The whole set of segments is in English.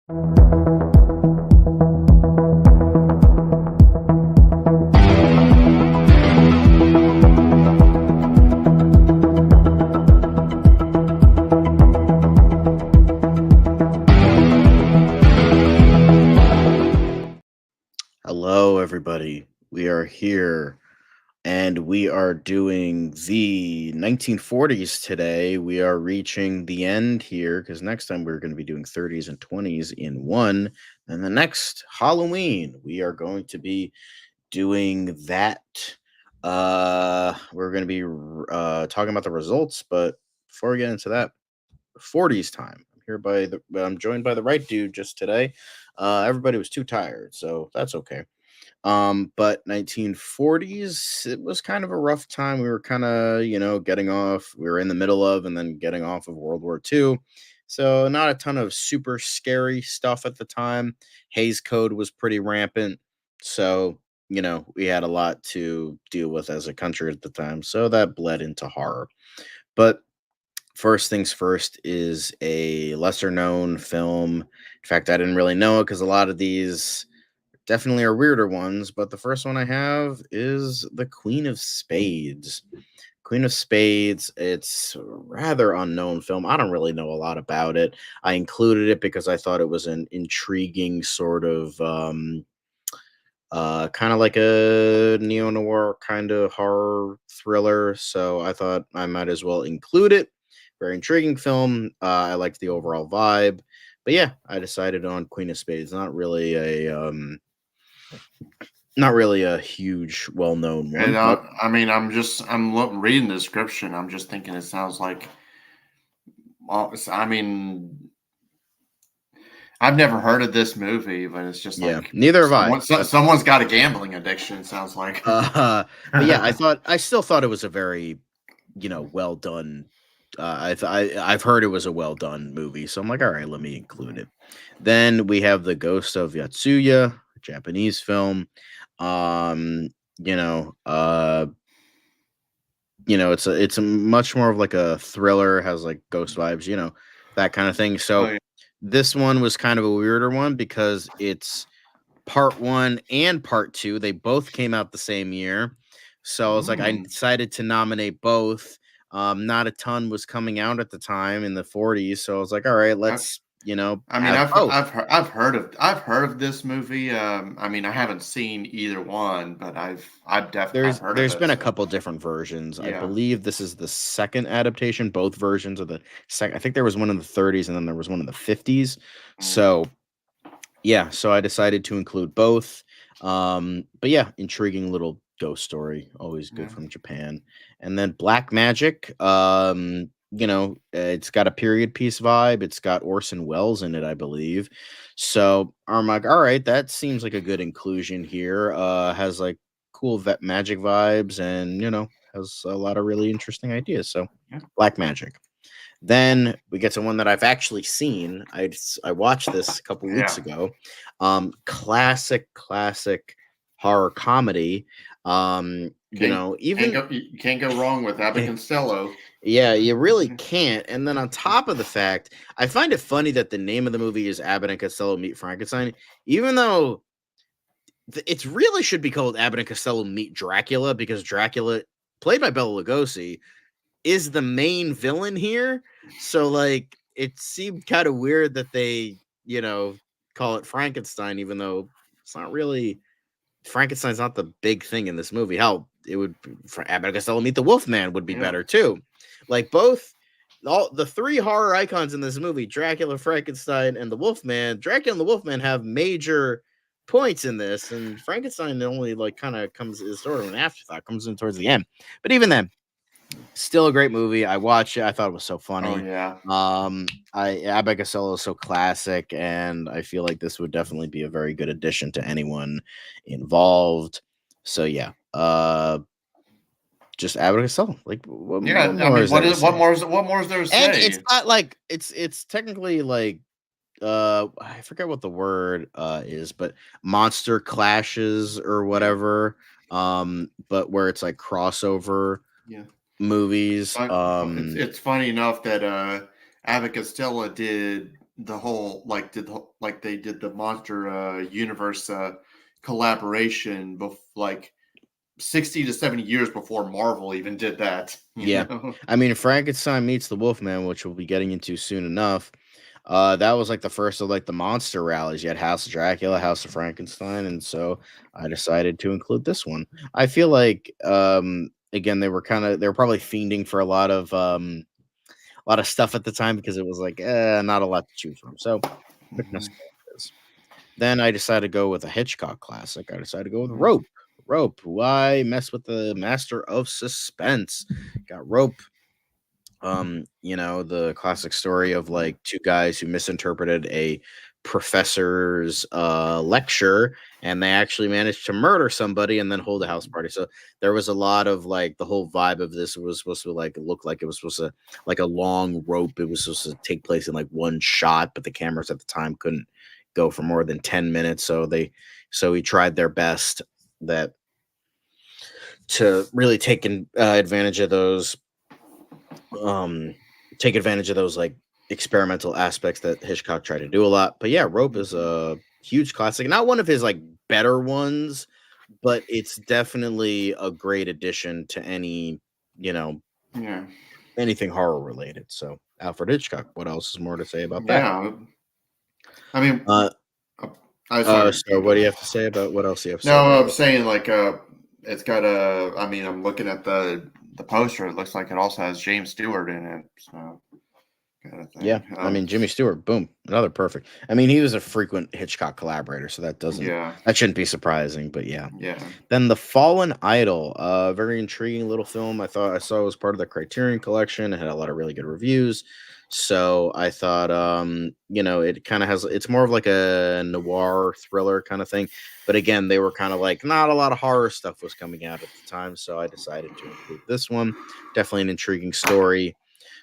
Hello, everybody. We are here and we are doing the 1940s today. We are reaching the end here because next time we're going to be doing 30s and 20s in one. And the next Halloween, we are going to be doing that. We're going to be talking about the results, but before we get into that, 40s time. I'm joined by the right dude just today. Everybody was too tired, so that's okay. But 1940s, it was kind of a rough time. We were kind of, getting off. We were in the middle of and then getting off of World War II. So not a ton of super scary stuff at the time. Hays Code was pretty rampant. So, we had a lot to deal with as a country at the time. So that bled into horror. But first things first is a lesser known film. In fact, I didn't really know it because a lot of these definitely are weirder ones, but the first one I have is The Queen of Spades. Queen of Spades, it's a rather unknown film. I don't really know a lot about it. I included it because I thought it was an intriguing sort of kind of like a neo-noir kind of horror thriller, so I thought I might as well include it. Very intriguing film. I liked the overall vibe. But yeah, I decided on Queen of Spades. Not really a huge, well-known And one. But reading the description. I'm just thinking it sounds like, well, I've never heard of this movie, but it's just yeah, like neither have I. someone's got a gambling addiction. It sounds like. But yeah, I still thought it was a very, well done. I've heard it was a well done movie, so I'm like, all right, let me include it. Then we have The Ghost of Yotsuya, a Japanese film. Um, you know, uh, it's a much more of like a thriller, has like ghost vibes, that kind of thing. Oh, So yeah. this one was kind of a weirder one because it's part one and part two. They both came out the same year. So I was like, I decided to nominate both. Not a ton was coming out at the time in the 40s. So I was like, all right, let's, have both. I've heard of this movie. I haven't seen either one, but I've heard of There's it. been a So couple different versions. I yeah. believe this is the second adaptation. Both versions of the second. I think there was one in the 30s and then there was one in the 50s. Mm. So yeah, so I decided to include both. But yeah, intriguing little ghost story, always good Yeah. from Japan. And then Black Magic, it's got a period piece vibe. It's got Orson Welles in it, I believe. So I'm like, all right, that seems like a good inclusion here. Has like cool magic vibes and, has a lot of really interesting ideas. So Yeah. Black Magic. Then we get to one that I've actually seen. I watched this a couple weeks ago. Classic horror comedy. You can't go wrong with Abbott and Costello. Yeah, you really can't. And then on top of the fact, I find it funny that the name of the movie is Abbott and Costello Meet Frankenstein, even though it really should be called Abbott and Costello Meet Dracula, because Dracula, played by Bela Lugosi, is the main villain here. So like it seemed kind of weird that they, call it Frankenstein, even though it's not really Frankenstein's not the big thing in this movie. Hell, it would for Abbott and Costello Meet the Wolfman would be better too. Like all the three horror icons in this movie, Dracula, Frankenstein, and the Wolfman. Dracula and the Wolfman have major points in this, and Frankenstein only like kind of is sort of an afterthought, comes in towards the end. But even then, still a great movie. I watched it. I thought it was so funny. Oh yeah. Abbott Costello is so classic, and I feel like this would definitely be a very good addition to anyone involved. So yeah, just Abbott Costello. Like, what more is there to say? What more is there to say? And it's not like it's technically like I forget what the word is, but monster clashes or whatever. But where it's like crossover. Yeah. Movies. It's funny enough that Abbott Costello did the whole like they did the monster universe collaboration like 60 to 70 years before Marvel even did that, you Yeah. know. I mean, Frankenstein meets the Wolfman, which we'll be getting into soon enough. That was like the first of like the monster rallies. You had House of Dracula, House of Frankenstein, and so I decided to include this one. I feel like again they were probably fiending for a lot of stuff at the time because it was like not a lot to choose from. So Hmm. then I decided to go with a Hitchcock classic. I decided to go with Hmm. Rope. Rope. Why mess with the master of suspense? Got Rope. The classic story of like two guys who misinterpreted a professor's lecture, and they actually managed to murder somebody and then hold a house party. So there was a lot of like the whole vibe of this was supposed to like look like it was supposed to like a long rope. It was supposed to take place in like one shot, but the cameras at the time couldn't go for more than 10 minutes. So he tried their best that to really advantage of those um take advantage of those like experimental aspects that Hitchcock tried to do a lot. But yeah, Rope is Hmm. a huge classic. Not one of his like better ones, but it's definitely a great addition to you know, Yeah, anything horror related. So Alfred Hitchcock, what else is more to say about that? yeah. I mean, Uh uh, I sorry. so what do you have to say about what else do you have to say about No, I'm Rope? saying like it's got a. I mean, I'm looking at the poster. It looks like it also has James Stewart in it. So kind of Yeah, thing. I mean Jimmy Stewart, boom, another perfect. I mean, he was a frequent Hitchcock collaborator, so Yeah, that shouldn't be surprising. But yeah, yeah. then The Fallen Idol, very intriguing little film. I saw it was part of the Criterion Collection. It had a lot of really good reviews. So I thought, it kind of it's more of like a noir thriller kind of thing. But again, they were kind of like not a lot of horror stuff was coming out at the time. So I decided to include this one. Definitely an intriguing story.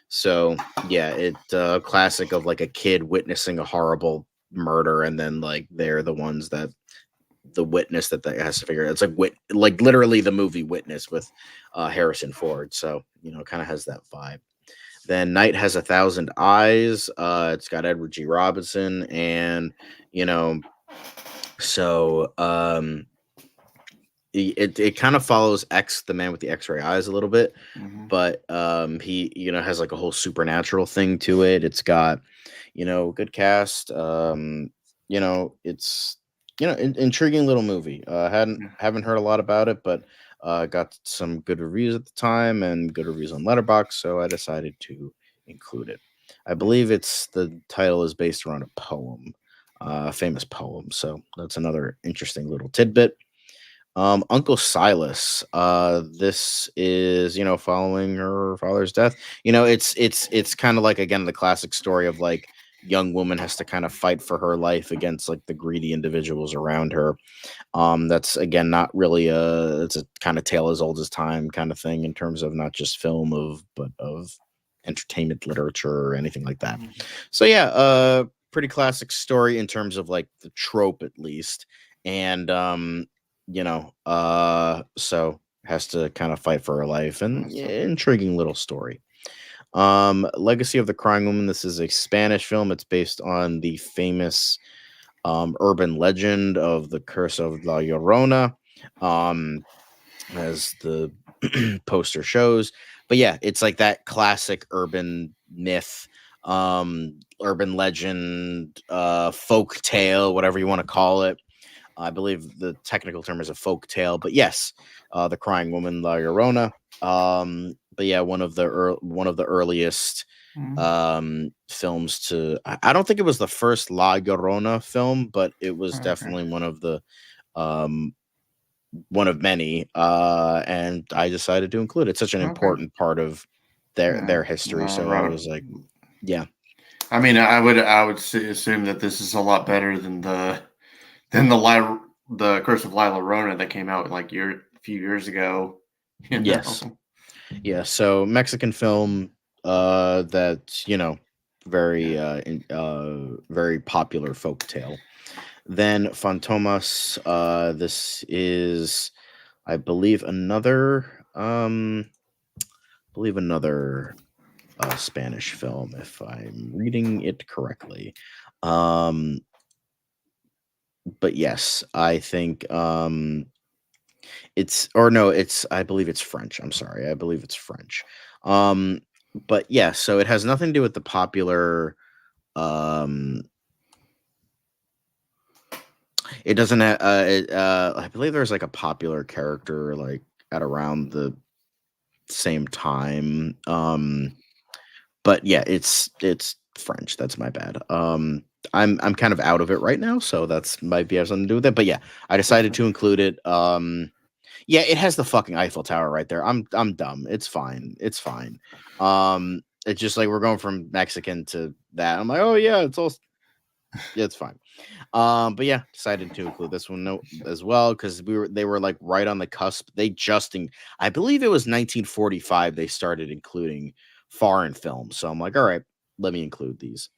So yeah, classic of like a kid witnessing a horrible murder, and then like they're the ones that the witness that has to figure it. It's like like literally the movie Witness with Harrison Ford. So kind of has that vibe. Then Night Has a Thousand Eyes. It's got Edward G. Robinson, and you know, so it kind of follows X, the man with the X-ray eyes, a little bit, Hmm. but he has like a whole supernatural thing to it. It's got good cast. It's intriguing little movie. Yeah. Haven't heard a lot about it, but got some good reviews at the time and good reviews on Letterboxd, so I decided to include it. I believe the title is based around a poem, a famous poem. So that's another interesting little tidbit. Uncle Silas. This is following her father's death. It's kind of like again the classic story of like young woman has to kind of fight for her life against like the greedy individuals around her. That's again not really it's a kind of tale as old as time kind of thing in terms of not just film but of entertainment literature or anything like that. Mhm. So yeah, pretty classic story in terms of like the trope at least. And so has to kind of fight for her life, and That's yeah, a, intriguing little story. Legacy of the Crying Woman. This is a Spanish film. It's based on the famous urban legend of the Curse of La Llorona, um, as the poster shows. But yeah, it's like that classic urban myth, urban legend, folk tale, whatever you want to call it. I believe the technical term is a folk tale, but yes, the Crying Woman, La Llorona. But yeah, one of the earliest mm, films to. I don't think it was the first La Llorona film, but it was okay, definitely um, one of many. And I decided to include it. It's such an okay, important part of yeah. their history. So I Right. was like, yeah, I mean, I would assume that this is a lot better than the Curse of Lila Rona that came out like a few years ago. You yes, know. yeah. So Mexican film, that Yeah. very popular folk tale. Then Fantomas. This is, I believe, another Spanish film, if I'm reading it correctly. Um, but yes, I think it's or no, it's I believe it's French. I'm sorry, I believe it's French. Um, but yeah, so it has nothing to do with the popular. Um, it doesn't. I believe there's like a popular character like at around the same time. But yeah, it's French. That's my bad. I'm kind of out of it right now, so that's might be have something to do with it. But yeah, I decided Okay. to include it. Yeah, it has the fucking Eiffel Tower right there. I'm dumb. It's fine. It's fine. It's just like we're going from Mexican to that. I'm like, oh yeah, it's all yeah, it's fine. But yeah, decided to include this one as well because they were like right on the cusp. I believe it was 1945 they started including foreign films. So I'm like, all right, let me include these.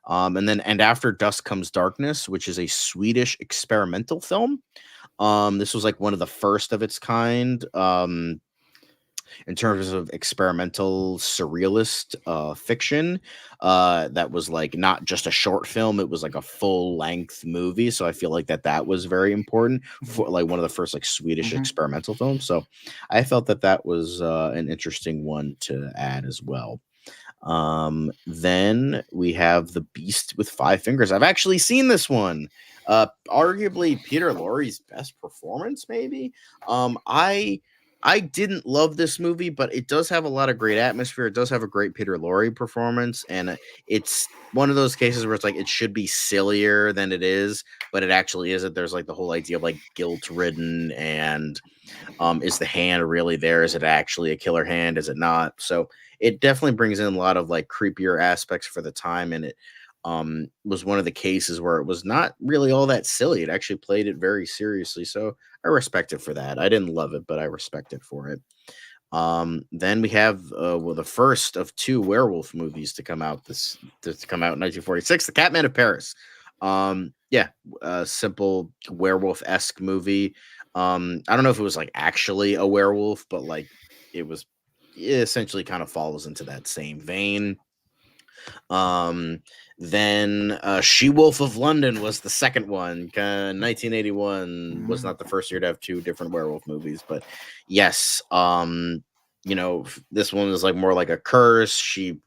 And after Dusk Comes Darkness, which is a Swedish experimental film. This was like one of the first of its kind. In terms of experimental surrealist fiction that was like not just a short film, it was like a full length movie, so I feel like that was very important Mhm. for like one of the first like Swedish Mhm. experimental films, so I felt that was an interesting one to add as well. Then we have The Beast with Five Fingers. I've actually seen this one. Arguably Peter Lorre's best performance, maybe. I didn't love this movie, but it does have a lot of great atmosphere. It does have a great Peter Lorre performance, and it's one of those cases where it's like it should be sillier than it is, but it actually isn't. There's like the whole idea of like guilt ridden and is the hand really there? Is it actually a killer hand? Is it not? So it definitely brings in a lot of like creepier aspects for the time, and it was one of the cases where it was not really all that silly. It actually played it very seriously. So I respect it for that. I didn't love it, but I respect it for it. Then we have well the first of two werewolf movies to come out in 1946, The Catman of Paris. Yeah, a simple werewolf esque movie. I don't know if it was like actually a werewolf, but like it was it essentially kind of follows into that same vein. Um, then She Wolf of London was the second one. 1981 was Mhm. not the first year to have two different werewolf movies, but yes, this one is like more like a curse. She,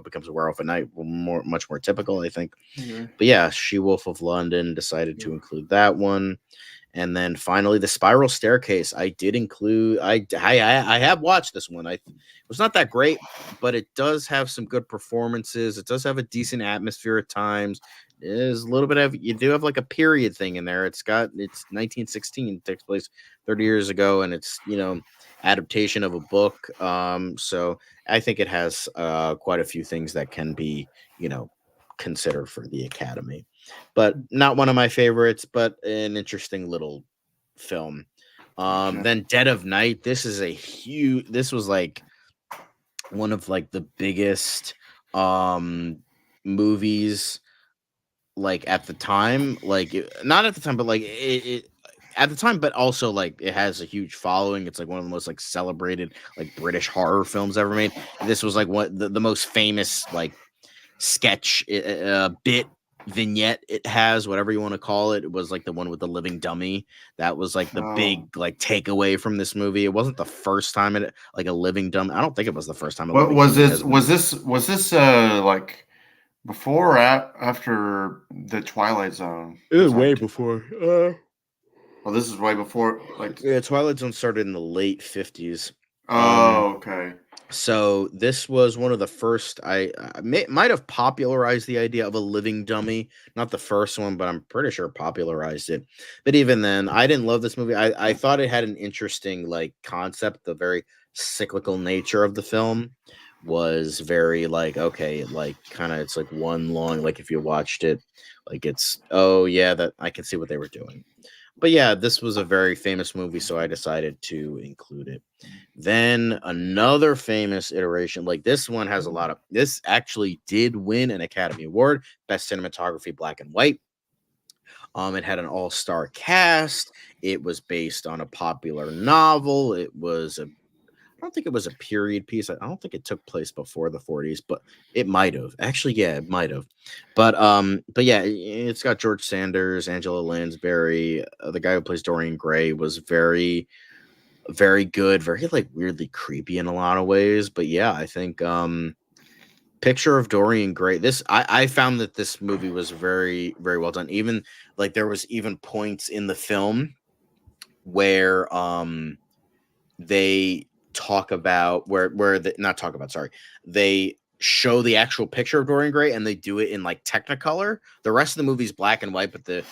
becomes a werewolf at night, much more typical, I think. Okay. But yeah, She Wolf of London decided Yeah. to include that one. And then finally, the Spiral Staircase. I did include. I have watched this one. It was not that great, but it does have some good performances. It does have a decent atmosphere at times. There's a little bit of you do have like a period thing in there. It's 1916, takes place 30 years ago, and it's adaptation of a book. So I think it has quite a few things that can be you know considered for the Academy, but not one of my favorites, but an interesting little film. Gotcha. Then Dead of Night. This was like one of like the biggest movies like at the time, not at the time, but like it at the time, but also like it has a huge following. It's like one of the most like celebrated like British horror films ever made. This was like what the most famous like sketch bit vignette it has, whatever you want to call it. It was like the one with the living dummy. That was like the Oh, big like takeaway from this movie. It wasn't the first time it like a living dummy. I don't think it was the first time a what living was dummy this? has been. Was this like before or after the Twilight Zone? It was way Attack? before. Oh, this is way before. Like, Yeah, Twilight Zone started in the late 50s. Um, oh, okay. So this was one of the first. Might have popularized the idea of a living dummy. Not the first one, but I'm pretty sure popularized it. But even then, I didn't love this movie. I thought it had an interesting like concept. The very cyclical nature of the film was very like okay, like kind of it's like one long like if you watched it, like it's oh yeah that I can see what they were doing. But yeah, this was a very famous movie, so I decided to include it. Then another famous iteration, like this one has a lot of this actually did win an Academy Award, Best Cinematography Black and White. It had an all-star cast. It was based on a popular novel. It was don't think it was a period piece. I don't think it took place before the 40s, but it might have. Actually, yeah, it might have. But yeah, it's got George Sanders, Angela Lansbury, the guy who plays Dorian Gray was very good, very like weirdly creepy in a lot of ways. But yeah, I think Picture of Dorian Gray. I found that this movie was very, very well done. Even like there was even points in the film where they talk about where the, not talk about, sorry, they show the actual picture of Dorian Gray and they do it in like Technicolor. The rest of the movie's black and white, but there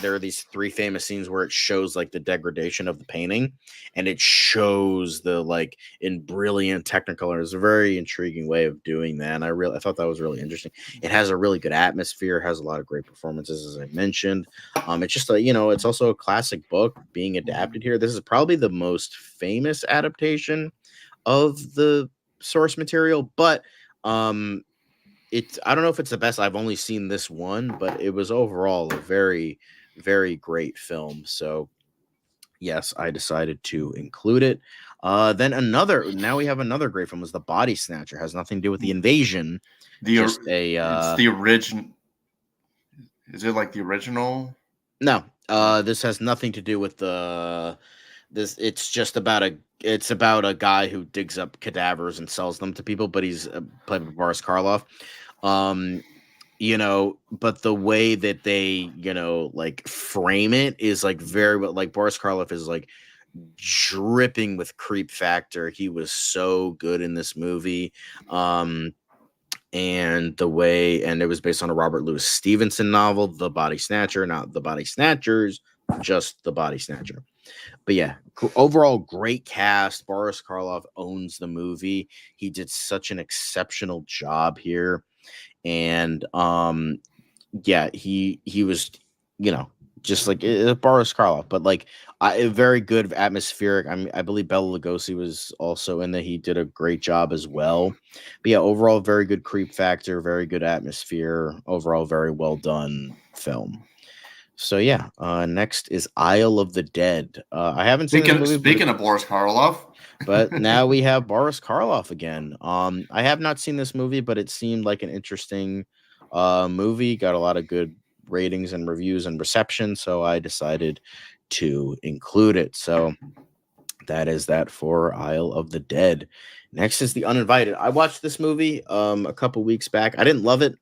are these three famous scenes where it shows like the degradation of the painting and it shows the like in brilliant Technicolor. It's a very intriguing way of doing that. And I thought that was really interesting. It has a really good atmosphere, has a lot of great performances, as I mentioned. It's just a, it's also a classic book being adapted here. This is probably the most famous adaptation of the source material, but it's, I don't know if it's the best. I've only seen this one, but it was overall a very, very great film. So yes, I decided to include it. Then now we have another great film, was The Body Snatcher. Has nothing to do with the invasion. Just a It's the original. Is it like the original? no. This has nothing to do with the this. It's about a guy who digs up cadavers and sells them to people, but he's played by Boris Karloff. Um, but the way that they, like frame it is like very well, like Boris Karloff is like dripping with creep factor. He was so good in this movie. And it was based on a Robert Louis Stevenson novel, The Body Snatcher, not The Body Snatchers, just The Body Snatcher. But yeah, overall great cast. Boris Karloff owns the movie. He did such an exceptional job here. And yeah, he was, just like Boris Karloff, but like very good atmospheric. I mean, I believe Bela Lugosi was also in there. He did a great job as well. But yeah, overall, very good creep factor, very good atmosphere. Overall, very well done film. So yeah, next is Isle of the Dead. I haven't seen this movie, Speaking of Boris Karloff, but now we have Boris Karloff again. I have not seen this movie, but it seemed like an interesting movie. Got a lot of good ratings and reviews and reception, so I decided to include it. So that is that for Isle of the Dead. Next is The Uninvited. I watched this movie a couple weeks back. I didn't love it,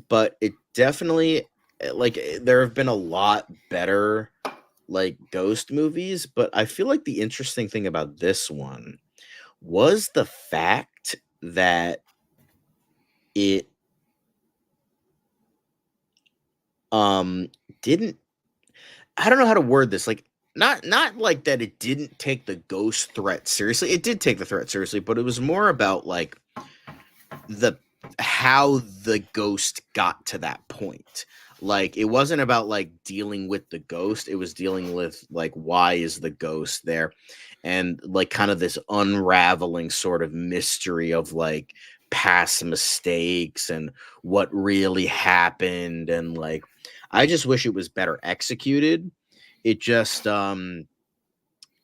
but it definitely, like, there have been a lot better like ghost movies, but I feel like the interesting thing about this one was the fact that it didn't, I don't know how to word this, like not like that it didn't take the ghost threat seriously. It did take the threat seriously, but it was more about like the how the ghost got to that point. Like it wasn't about like dealing with the ghost, it was dealing with like why is the ghost there, and like kind of this unraveling sort of mystery of like past mistakes and what really happened. And like I just wish it was better executed. It just but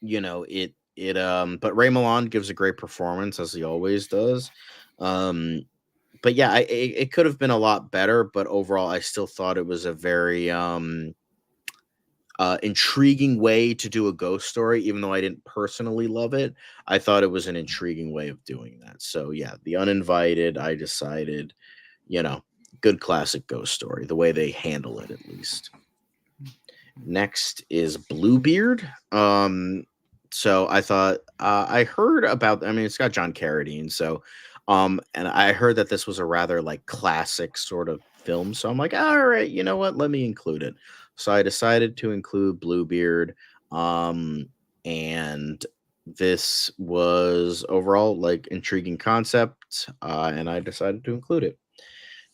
Ray Milland gives a great performance as he always does. But yeah, it could have been a lot better, but overall, I still thought it was a very intriguing way to do a ghost story. Even though I didn't personally love it, I thought it was an intriguing way of doing that. So yeah, The Uninvited, I decided, good classic ghost story, the way they handle it at least. Next is Bluebeard. So I thought I heard about. I mean, it's got John Carradine, so and I heard that this was a rather like classic sort of film. So I'm like, all right, you know what? Let me include it. So I decided to include Bluebeard. And this was overall like intriguing concept, and I decided to include it.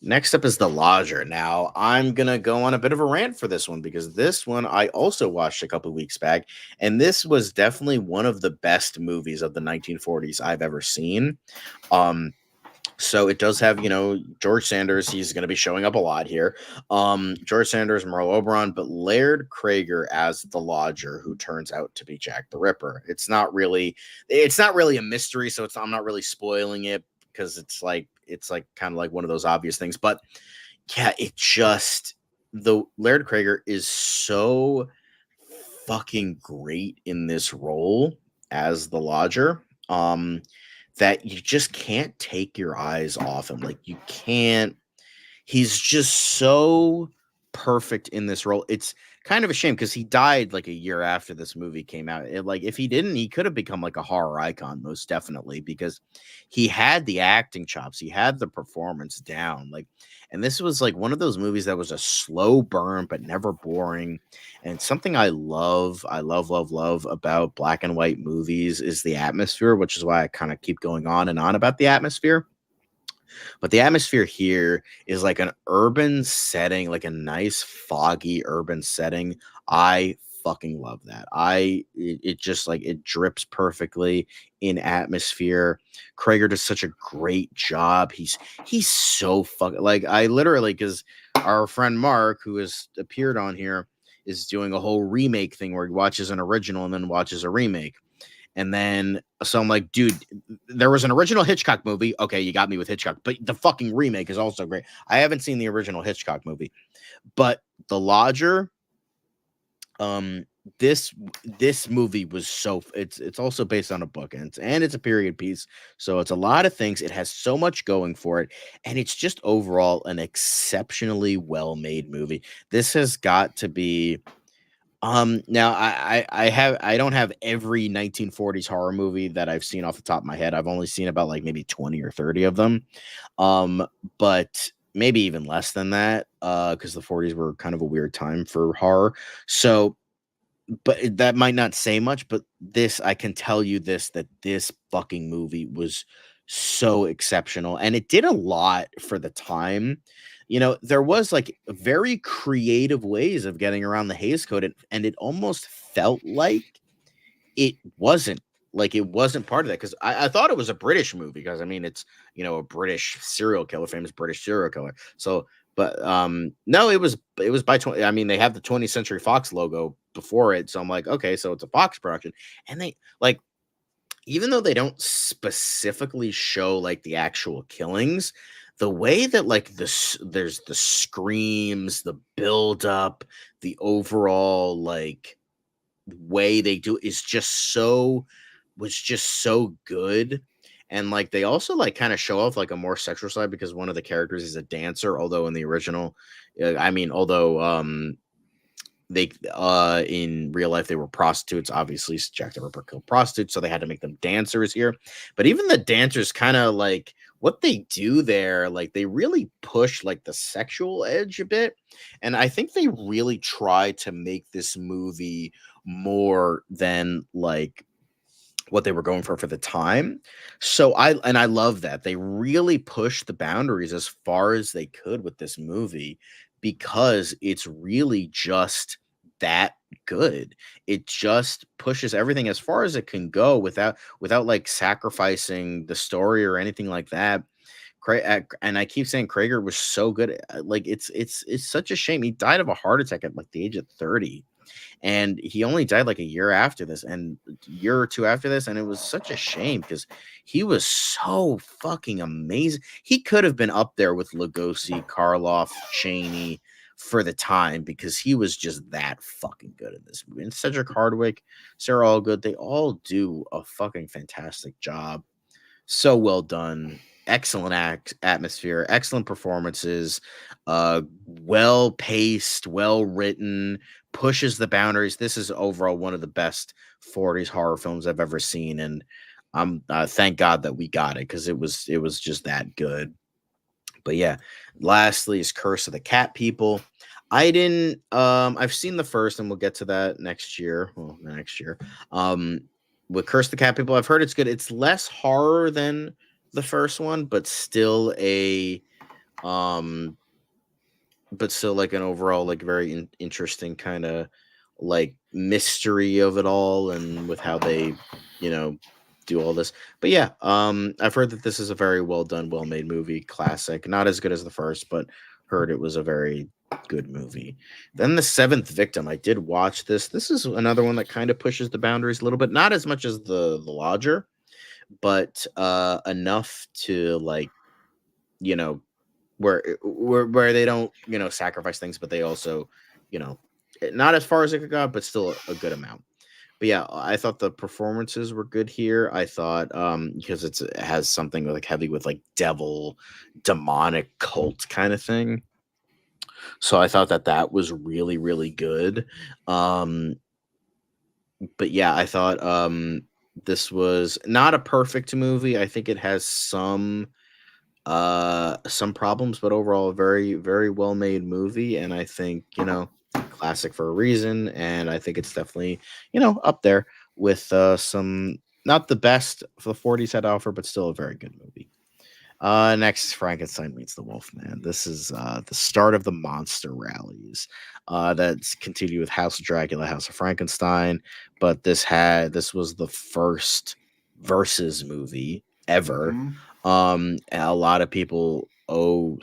Next up is The Lodger. Now, I'm going to go on a bit of a rant for this one because this one I also watched a couple weeks back, and this was definitely one of the best movies of the 1940s I've ever seen. Um, So it does have, George Sanders. He's going to be showing up a lot here. George Sanders, Merle Oberon, but Laird Krager as the Lodger, who turns out to be Jack the Ripper. It's not really a mystery, so I'm not really spoiling it because it's like kind of like one of those obvious things. But yeah, the Laird Krager is so fucking great in this role as the Lodger. That you just can't take your eyes off him. Like you can't. He's just so perfect in this role. It's kind of a shame because he died like a year after this movie came out. Like if he didn't, he could have become like a horror icon, most definitely, because he had the acting chops, he had the performance down. Like, and this was like one of those movies that was a slow burn but never boring. And something I love about black and white movies is the atmosphere, which is why I kind of keep going on and on about the atmosphere. But the atmosphere here is like an urban setting, like a nice foggy urban setting. I fucking love that. It just like it drips perfectly in atmosphere. Krager does such a great job. He's so fucking like I literally because our friend Mark, who has appeared on here, is doing a whole remake thing where he watches an original and then watches a remake. And then, so I'm like, dude, there was an original Hitchcock movie. Okay, you got me with Hitchcock, but the fucking remake is also great. I haven't seen the original Hitchcock movie, but The Lodger, um, this movie was it's also based on a book and it's a period piece, so it's a lot of things. It has so much going for it, and it's just overall an exceptionally well made movie. This has got to be now I don't have every 1940s horror movie that I've seen off the top of my head. I've only seen about like maybe 20 or 30 of them. But maybe even less than that, because the 40s were kind of a weird time for horror. So, but that might not say much, but this I can tell you that this fucking movie was so exceptional and it did a lot for the time. There was like very creative ways of getting around the Hays Code, and it almost felt it wasn't it wasn't part of that because I thought it was a British movie because I mean it's a British serial killer, famous British serial killer. So, but no, it was by 20. I mean, they have the 20th Century Fox logo before it, so I'm like, okay, so it's a Fox production, and they like even though they don't specifically show like the actual killings, the way that like there's the screams, the build up, the overall like way they do is just so was just so good. And like they also like kind of show off like a more sexual side because one of the characters is a dancer, although in the original, I mean, although they in real life they were prostitutes. Obviously, Jack the Ripper killed prostitutes, so they had to make them dancers here. But even the dancers kind of like what they do there, like they really push like the sexual edge a bit. And I think they really try to make this movie more than like what they were going for the time. So I love that. They really pushed the boundaries as far as they could with this movie because it's really just that good. It just pushes everything as far as it can go without like sacrificing the story or anything like that. And I keep saying Krager was so good. Like it's such a shame he died of a heart attack at like the age of 30, and he only died like a year after this and a year or two after this, and it was such a shame because he was so fucking amazing. He could have been up there with Lugosi, Karloff, Cheney for the time because he was just that fucking good in this movie. And Cedric Hardwicke, Sarah Allgood, they all do a fucking fantastic job. So well done. Excellent atmosphere, excellent performances, well paced, well written, pushes the boundaries. This is overall one of the best 40s horror films I've ever seen, and thank God that we got it because it was just that good. But yeah, lastly is Curse of the Cat People. I didn't I've seen the first and we'll get to that next year. Well, next year. With Curse of the Cat People, I've heard it's good. It's less horror than the first one, um but still like an overall like very interesting kind of like mystery of it all and with how they, you know, do all this. But yeah, I've heard that this is a very well done, well made movie, classic. Not as good as the first, but heard it was a very good movie. Then the Seventh Victim. I did watch this. This is another one that kind of pushes the boundaries a little bit, not as much as the Lodger, but enough to like, you know, where they don't, sacrifice things, but they also, you know, not as far as it could go, but still a good amount. But yeah, I thought the performances were good here. I thought because it has something like heavy with like devil, demonic cult kind of thing. So I thought that that was really really good. Um but yeah, I thought this was not a perfect movie. I think it has some problems, but overall a very very well made movie, and I think, classic for a reason, and I think it's definitely, up there with some, not the best the 40s had to offer, but still a very good movie. Next, Frankenstein meets the Wolfman. This is the start of the monster rallies. That's continued with House of Dracula, House of Frankenstein, but this was the first versus movie ever. Mm-hmm. And a lot of people owe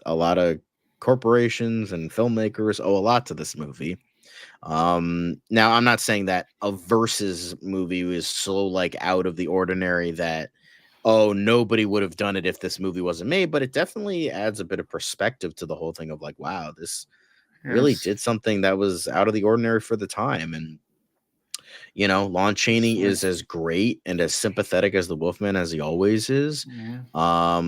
a lot of corporations and filmmakers owe a lot to this movie. Now I'm not saying that a versus movie is so like out of the ordinary that, oh, nobody would have done it if this movie wasn't made, but it definitely adds a bit of perspective to the whole thing of like, wow, this really Yes. did something that was out of the ordinary for the time. And Lon It's Chaney is nice. as great and as sympathetic as the Wolfman as he always is. Yeah.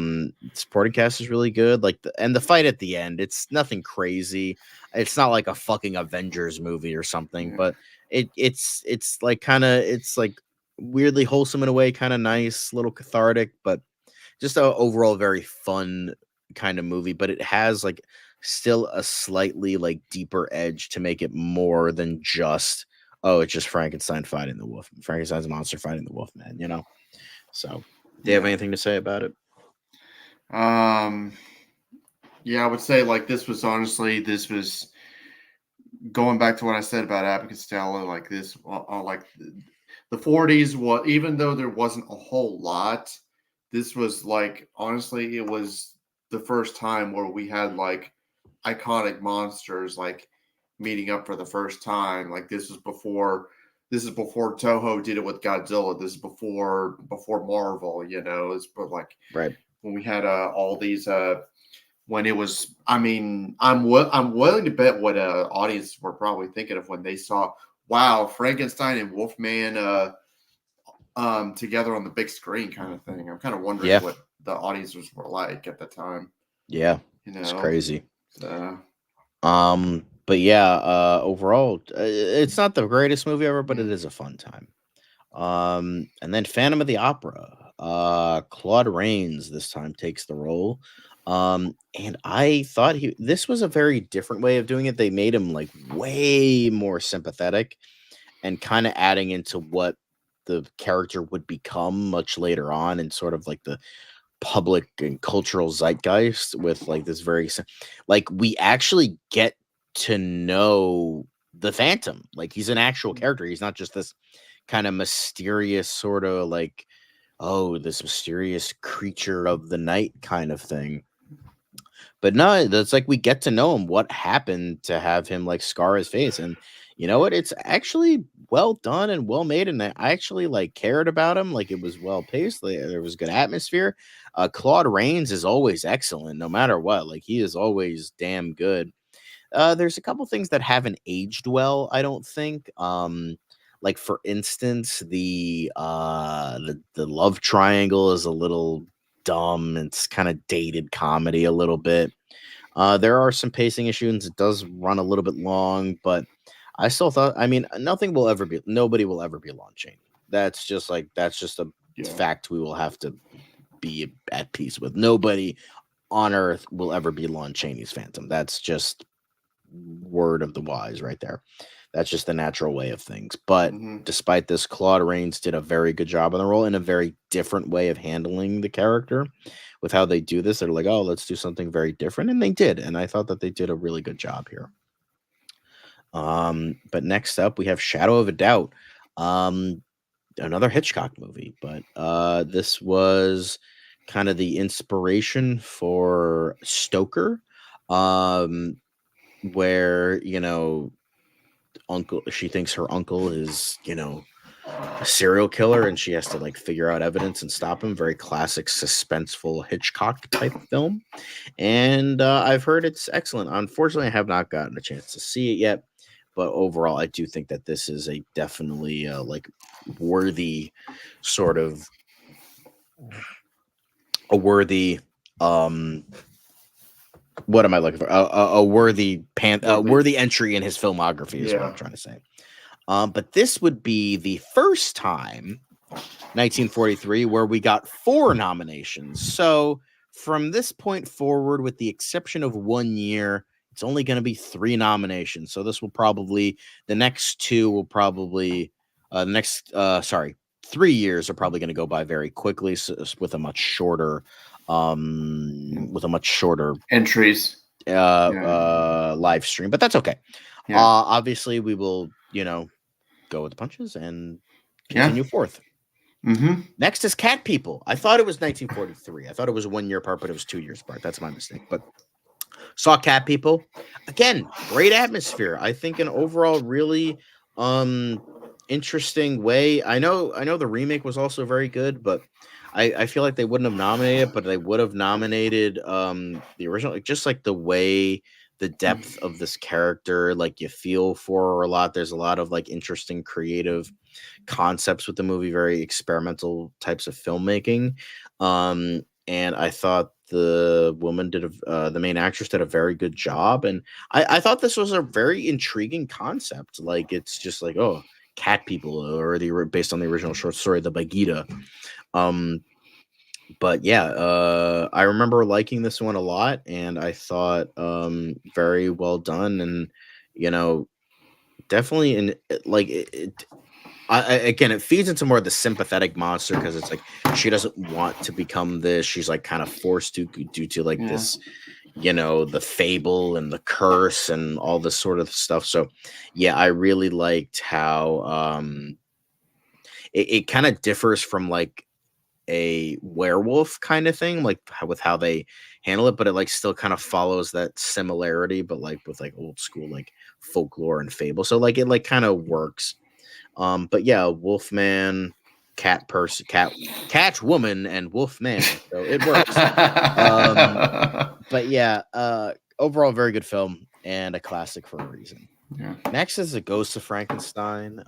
Supporting cast is really good. Like and the fight at the end, it's nothing crazy. It's not like a fucking Avengers movie or something, Yeah. but it's like kind of, it's like weirdly wholesome in a way, kind of nice, little cathartic, but just a overall very fun kind of movie. But it has like still a slightly like deeper edge to make it more than just, oh, it's just Frankenstein fighting the wolf. Frankenstein's monster fighting the Wolfman. So, do you have Yeah. anything to say about it? Um. Yeah, I would say like this was going back to what I said about Abbott Costello. Like this, like the 40s. What even though there wasn't a whole lot, this was like honestly, it was the first time where we had like iconic monsters like meeting up for the first time. Like this is before Toho did it with Godzilla. This is before Marvel. It's but like Right. when we had all these when it was. I mean, I'm willing to bet what audiences were probably thinking of when they saw, wow, Frankenstein and Wolfman together on the big screen kind of thing. I'm kind of wondering Yeah. what the audiences were like at the time. Yeah. You It's know, crazy. so But yeah, overall, it's not the greatest movie ever, but it mm, is a fun time. And then Phantom of the Opera. Claude Rains this time takes the role. And I thought this was a very different way of doing it. They made him like way more sympathetic and kind of adding into what the character would become much later on, and sort of like the public and cultural zeitgeist with like this like we actually get to know the Phantom. Like he's an actual character. He's not just this kind of mysterious sort of like, oh, this mysterious creature of the night kind of thing. But no, that's like we get to know him. What happened to have him like scar his face? And you know what? It's actually well done and well made. And I actually like cared about him. Like it was well paced. Like, there was good atmosphere. Claude Rains is always excellent, no matter what. Like he is always damn good. There's a couple things that haven't aged well, I don't think. Like for instance, the love triangle is a little dumb. It's kind of dated comedy a little bit. There are some pacing issues. It does run a little bit long, but I still thought, I mean, nobody will ever be Lon Chaney. That's just a yeah. fact we will have to be at peace with. Nobody on earth will ever be Lon Chaney's Phantom. That's just word of the wise right there. That's just the natural way of things. But Hmm. despite this, Claude Rains did a very good job on the role, in a very different way of handling the character. With how they do this, they're like, oh, let's do something very different. And they did. And I thought that they did a really good job here. But next up, we have Shadow of a Doubt. Um, another Hitchcock movie, but this was kind of the inspiration for Stoker, um, where uncle she thinks her uncle is a serial killer, and she has to like figure out evidence and stop him. Very classic suspenseful Hitchcock type film, and I've heard it's excellent. Unfortunately, I have not gotten a chance to see it yet, but overall, I do think that this is a definitely like worthy sort of a worthy um what am I looking for? A worthy Worthy. worthy entry in his filmography is what I'm Yeah. trying to say. But this would be the first time 1943 where we got 4 nominations. So from this point forward, with the exception of 1 year, it's only going to be 3 nominations. So this will probably the next 2 will probably the next sorry 3 years are probably going to go by very quickly, with a much shorter Entries. live stream, but that's okay. Yeah. Obviously we will go with the punches and Yeah. continue forth. Mm-hmm. Next is Cat People. I thought it was 1943. I thought it was a 1 year part, but it was 2 years apart. That's my mistake. But saw Cat People. Again, great atmosphere. I think an overall really interesting way. I know the remake was also very good, but I feel like they wouldn't have nominated it, but they would have nominated the original. Like, just like the way, the depth of this character, like you feel for her a lot. There's a lot of like interesting creative concepts with the movie, very experimental types of filmmaking. And I thought the woman the main actress did a very good job. And I thought this was a very intriguing concept. Like, it's just like, oh, cat people, or based on the original short story, The Bagheera. But yeah, I remember liking this one a lot, and I thought very well done, and definitely in like again, it feeds into more of the sympathetic monster, because it's like she doesn't want to become this. She's like kind of forced to, due to like this, the fable and the curse and all this sort of stuff. So yeah, I really liked how it kind of differs from like a werewolf kind of thing, like with how they handle it, but it like still kind of follows that similarity, but like with like old school like folklore and fable. So like it like kind of works. But yeah, Wolfman, Catch Woman, and Wolfman. So it works. But yeah, overall, very good film and a classic for a reason. Yeah. Next is The Ghost of Frankenstein.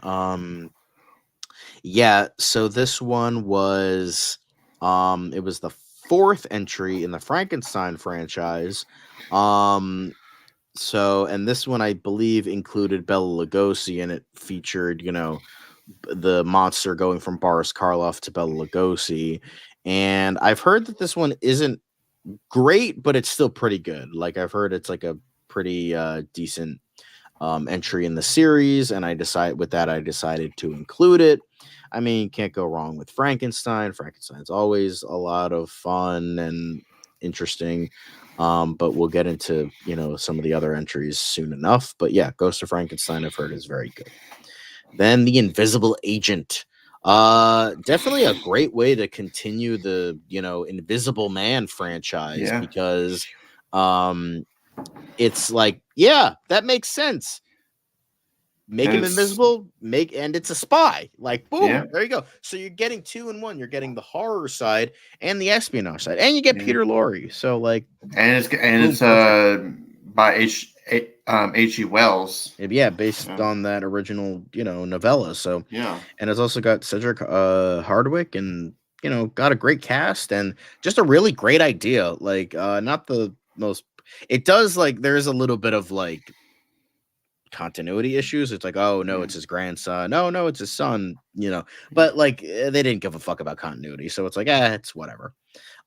Yeah, so this one was it was the 4th entry in the Frankenstein franchise. So, and this one I believe included Bela Lugosi, and it featured, the monster going from Boris Karloff to Bela Lugosi. And I've heard that this one isn't great, but it's still pretty good. Like, I've heard it's like a pretty decent entry in the series, and I decided to include it. I mean, can't go wrong with Frankenstein. Frankenstein's always a lot of fun and interesting. But we'll get into some of the other entries soon enough. But yeah, Ghost of Frankenstein, I've heard, is very good. Then The Invisible Agent. Definitely a great way to continue the Invisible Man franchise, because it's like, yeah, that makes sense. Make him invisible, and it's a spy. Like, boom, there you go. So you're getting 2 in 1. You're getting the horror side and the espionage side, and you get Peter Lorre. So like, and it's by H.G. Wells. Yeah, based on that original novella. So yeah, and it's also got Cedric Hardwicke, and got a great cast and just a really great idea. Like, not the most. It does, like, there's a little bit of like continuity issues. It's like, oh no, it's his grandson. No, it's his son. But like, they didn't give a fuck about continuity, so it's like, it's whatever.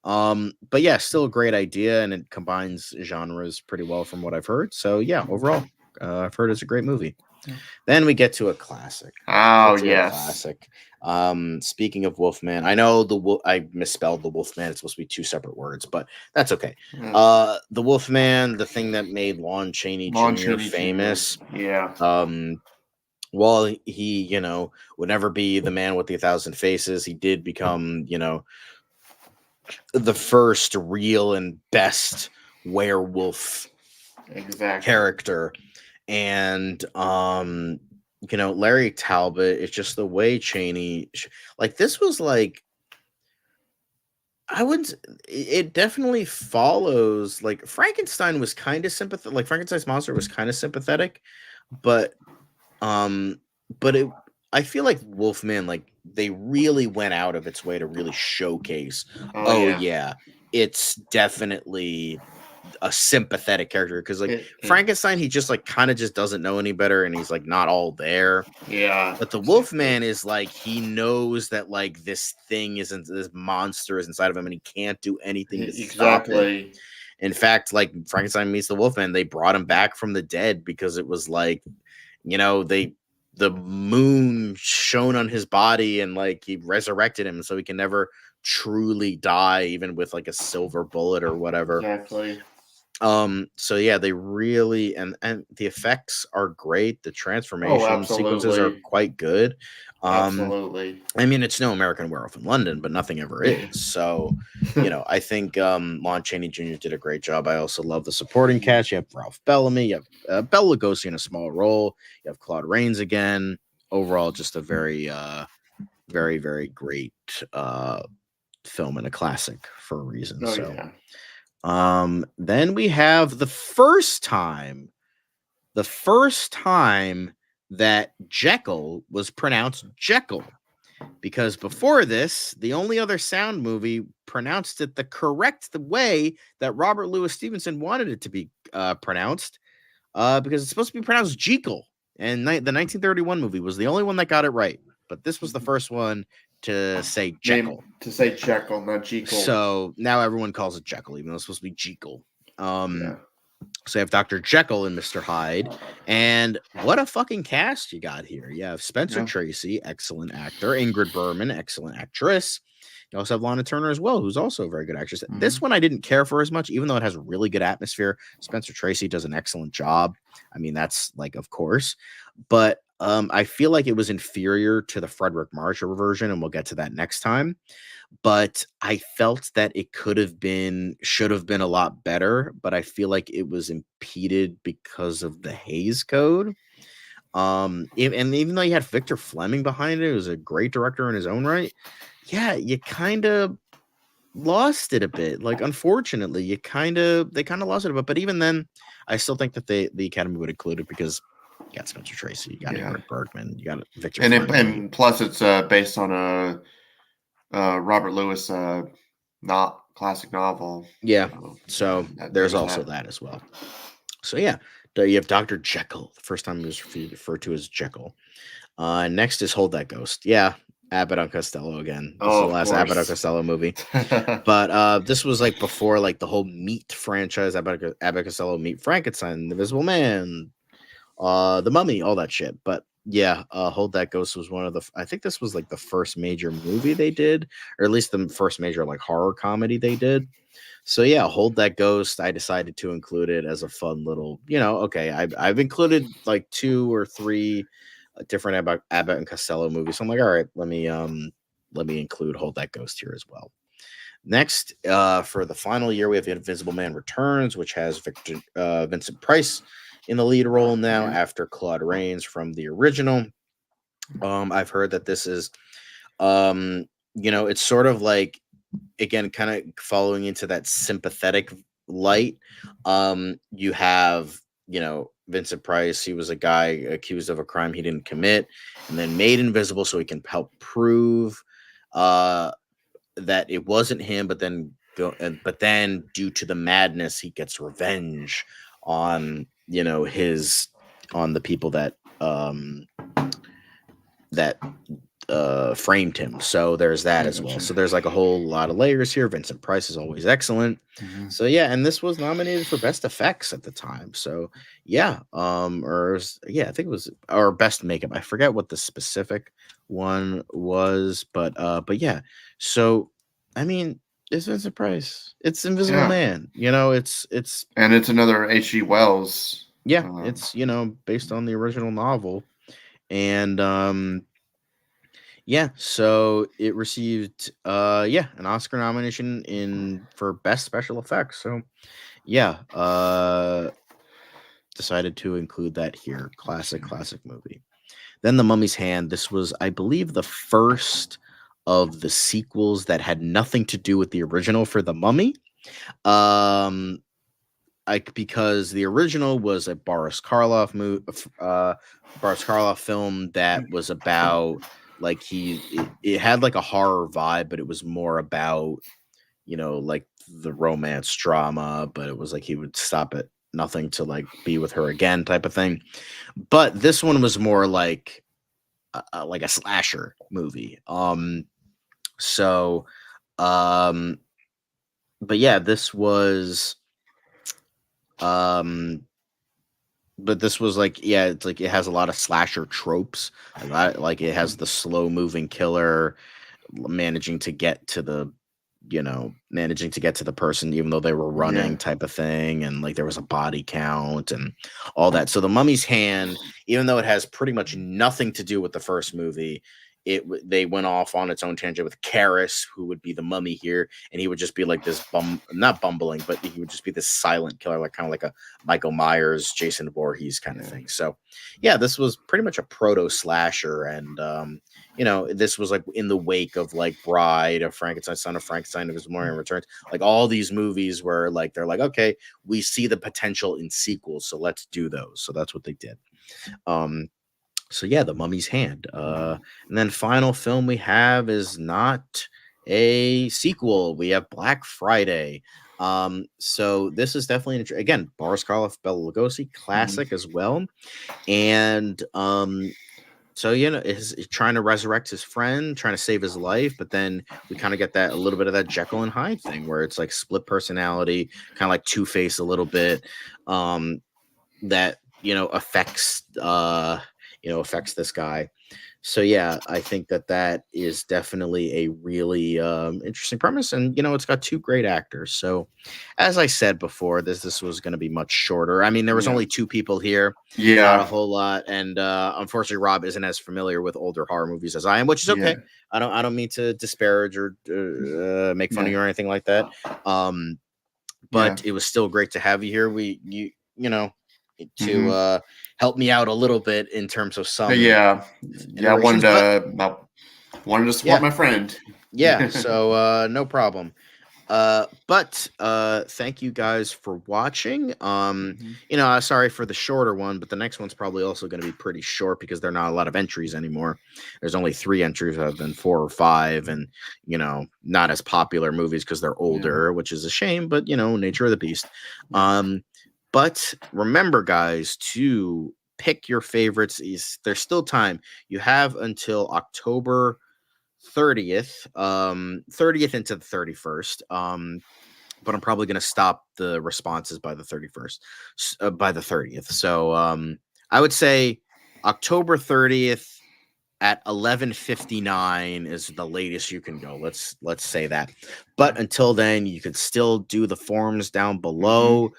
But yeah, still a great idea, and it combines genres pretty well from what I've heard. So yeah, overall, I've heard it's a great movie. Then we get to a classic. Oh yes, classic. Speaking of Wolfman, I know I misspelled the Wolfman. It's supposed to be 2 separate words, but that's okay. The Wolfman, the thing that made Lon Chaney Jr. famous. Yeah. while he, would never be the man with the 1,000 faces, he did become, the first real and best werewolf Exactly. character. And Larry Talbot, it's just the way Cheney, like, this was like, I wouldn't. It definitely follows. Like, Frankenstein was kind of sympathetic. Like, Frankenstein's monster was kind of sympathetic, but um, but it. I feel like Wolfman, like, they really went out of its way to really showcase. Oh Oh yeah. yeah, it's definitely a sympathetic character, because, like, It Frankenstein, he just, like, kind of just doesn't know any better, and he's, like, not all there. yeah, But the exactly. Wolfman is like, he knows that, like, this monster is inside of him, and he can't do anything to stop it. Exactly. In fact, like, Frankenstein meets the Wolfman, they brought him back from the dead because it was like, they the moon shone on his body, and, like, he resurrected him, so he can never truly die, even with, like, a silver bullet or whatever. Exactly. So yeah, they really, and the effects are great. The Oh, transformation sequences are absolutely. quite good. um Absolutely. I mean, it's no American Werewolf in London, but nothing ever is. So, I think Lon Chaney Jr. did a great job. I also love the supporting cast. You have Ralph Bellamy, you have Bela Lugosi in a small role, you have Claude Rains again. Overall, just a very, very, very great film, and a classic for a reason. Oh So, yeah. then we have the first time that Jekyll was pronounced Jekyll, because before this, the only other sound movie pronounced it the correct way that Robert Louis Stevenson wanted it to be pronounced, because it's supposed to be pronounced Jekyll. And the 1931 movie was the only one that got it right, but this was the first one to say Name Jekyll. to say Jekyll, not Jekyll. So now everyone calls it Jekyll, even though it's supposed to be Jekyll. Yeah. So you have Dr. Jekyll and Mr. Hyde. And what a fucking cast you got here. You have Spencer Yeah. Tracy, excellent actor. Ingrid Bergman, excellent actress. You also have Lana Turner as well, who's also a very good actress. This one I didn't care for as much, even though it has really good atmosphere. Spencer Tracy does an excellent job. I mean, that's, like, of course. But I feel like it was inferior to the Frederick Marshall version, and we'll get to that next time. But I felt that it should have been a lot better, but I feel like it was impeded because of the Hays Code. And even though you had Victor Fleming behind it, who's a great director in his own right, yeah, you kind of lost it a bit. Like, unfortunately, they kind of lost it a bit. But even then, I still think that the Academy would include it, because you got Spencer Tracy, you got Yeah. Ingrid Bergman, you got Victor And Fleming. and plus it's based on a Robert Lewis not classic novel. Yeah, so there's also that. that as well. So yeah, you have Dr. Jekyll. The first time he was referred to as Jekyll. Next is Hold That Ghost. Yeah, Abbott and Costello again. This is Oh, the of last Abbott and course. Costello movie. But this was, like, before, like, the whole Meat franchise, Abbott and Costello, Meet Frankenstein, The Invisible Man, The Mummy, all that shit. But yeah, Hold That Ghost was one of I think this was, like, the first major movie they did, or at least the first major, like, horror comedy they did. So yeah, Hold That Ghost, I decided to include it as a fun little, okay, I've included like 2 or 3 different Abbott and Costello movies. So I'm like, all right, let me include Hold That Ghost here as well. Next, for the final year, we have Invisible Man Returns, which has Vincent Price in the lead role now, after Claude Rains from the original. I've heard that this is, it's sort of like, again, kind of following into that sympathetic light. You have, Vincent Price. He was a guy accused of a crime he didn't commit, and then made invisible so he can help prove that it wasn't him. But then due to the madness, he gets revenge on, on the people that framed him. So there's that as well. So there's, like, a whole lot of layers here. Vincent Price is always excellent. So yeah, and this was nominated for best effects at the time. So yeah, I think it was, or best makeup. I forget what the specific one was, but yeah. So I mean, it's Vincent Price. It's Invisible Yeah. Man. It's And it's another H.G. Wells. yeah, it's, based on the original novel. And yeah, so it received an Oscar nomination in for best special effects. So yeah, decided to include that here. Classic movie. Then The Mummy's Hand. This was, I believe, the first of the sequels that had nothing to do with the original for The Mummy. Um, because the original was a Boris Karloff film that was about like it had like a horror vibe, but it was more about like the romance drama, but it was like he would stop at nothing to like be with her again type of thing. But this one was more like a slasher movie. So um but yeah, this was um but this was like, yeah, it's like it has a lot of slasher tropes. Like it has the slow moving killer managing to get to the managing to get to the person even though they were running Yeah. type of thing, and like there was a body count and all that. So The Mummy's Hand, even though it has pretty much nothing to do with the first movie, they went off on its own tangent with Karras, who would be the mummy here, and he would just be like this not bumbling, but he would just be this silent killer, like kind of like a Michael Myers, Jason Voorhees kind of Yeah. thing. So yeah, this was pretty much a proto slasher, and this was like in the wake of like Bride of Frankenstein, Son of Frankenstein, of His Memorial Returns, like all these movies where like they're like, okay, we see the potential in sequels, so let's do those. So that's what they did. Um, so yeah, The Mummy's Hand. And then final film we have is not a sequel. We have Black Friday. So this is definitely again Boris Karloff, Bela Lugosi, Mhm. classic as well. And so he's trying to resurrect his friend, trying to save his life, but then we kind of get that a little bit of that Jekyll and Hyde thing where it's like split personality, kind of like Two-Face a little bit. That affects this guy. So yeah, I think that is definitely a really interesting premise, and it's got two great actors. So as I said before, this was going to be much shorter. I mean, there was Yeah. only two people here, not a Yeah. whole lot, and unfortunately Rob isn't as familiar with older horror movies as I am, which is okay. Yeah. I don't mean to disparage or make fun of Yeah. you or anything like that. um Yeah. but it was still great to have you here. You know to Mhm. help me out a little bit in terms of some Yeah. Yeah. iterations. But I wanted to support yeah, my friend. yeah. So no problem. But thank you guys for watching. Mhm. Sorry for the shorter one, but the next one's probably also going to be pretty short because there are not a lot of entries anymore. There's only 3 entries rather than 4 or 5, and not as popular movies because they're Yeah. older, which is a shame, but nature of the beast. Yeah. But remember, guys, to pick your favorites. There's still time. You have until October 30th into the 31st. But I'm probably going to stop the responses by the 31st, by the 30th. So I would say October 30th at 11:59 is the latest you can go. Let's say that. But Yeah. until then, you could still do the forms down Mhm. below.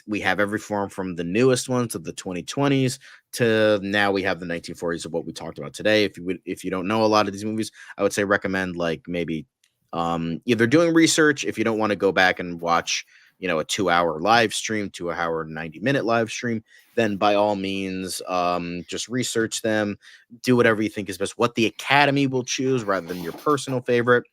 We have every form from the newest ones of the 2020s to now we have the 1940s of what we talked about today. If you don't know a lot of these movies, I would say recommend like maybe either doing research if you don't want to go back and watch a 2 hour live stream, 2 hour 90-minute live stream, then by all means just research them, do whatever you think is best, what the Academy will choose rather than your personal favorite,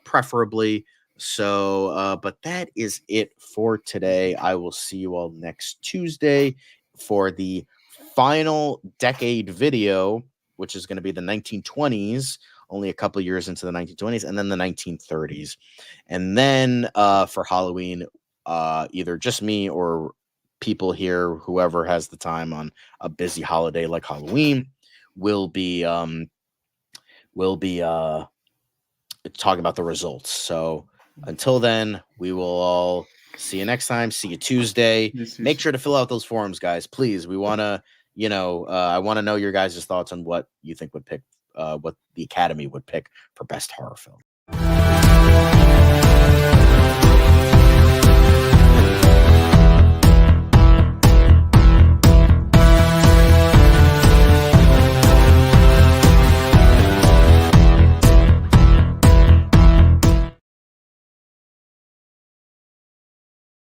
preferably. So, but that is it for today. I will see you all next Tuesday for the final decade video, which is going to be the 1920s, only a couple years into the 1920s, and then the 1930s. And then for Halloween, either just me or people here, whoever has the time on a busy holiday like Halloween, will be talking about the results. So until then, we will all see you next time. See you Tuesday. This Make is sure to fill out those forms, guys. Please. We want to, I want to know your guys' thoughts on what you think would pick, what the Academy would pick for best horror film.